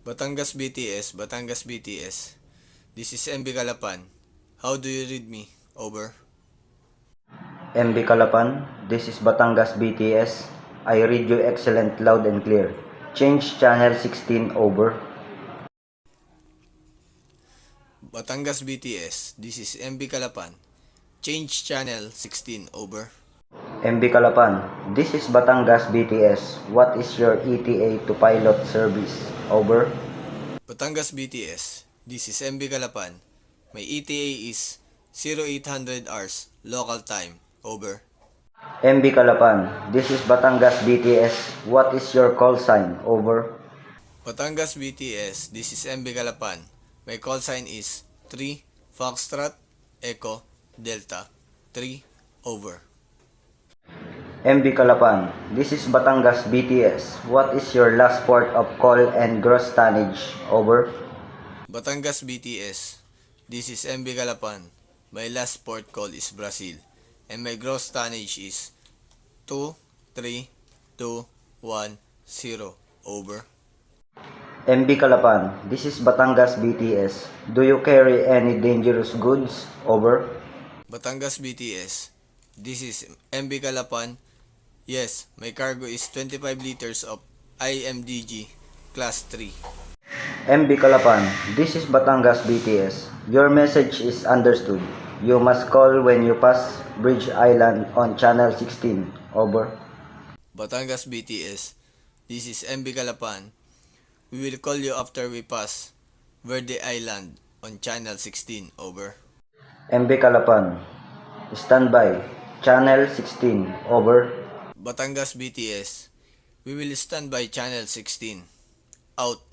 Batangas BTS, Batangas BTS. This is MB Kalapan. How do you read me? Over. MB Kalapan, this is Batangas BTS. I read you excellent, loud and clear. Change channel 16, over. Batangas BTS. This is MB Kalapan. Change channel 16, over. MB Kalapan, this is Batangas BTS. What is your ETA to pilot service? Over. Batangas BTS. This is MB Kalapan. My ETA is 0800 hours local time. Over. MB Kalapan, this is Batangas BTS. What is your call sign? Over. Batangas BTS. This is MB Kalapan. My call sign is 3 Foxtrot Echo Delta 3, over. MB Kalapan, this is Batangas BTS. What is your last port of call and gross tonnage? Over. Batangas BTS. This is MB Kalapan. My last port call is Brazil and my gross tonnage is 23210, over. MB Kalapan, this is Batangas BTS. Do you carry any dangerous goods? Over. Batangas BTS. This is MB Kalapan. Yes, my cargo is 25 liters of IMDG Class 3. MB Kalapan, this is Batangas BTS. Your message is understood. You must call when you pass Bridge Island on channel 16. Over. Batangas BTS. This is MB Kalapan. We will call you after we pass Verde Island on channel 16, over. MB Kalapan, standby. Channel 16. Over. Batangas BTS. We will stand by channel 16. Out.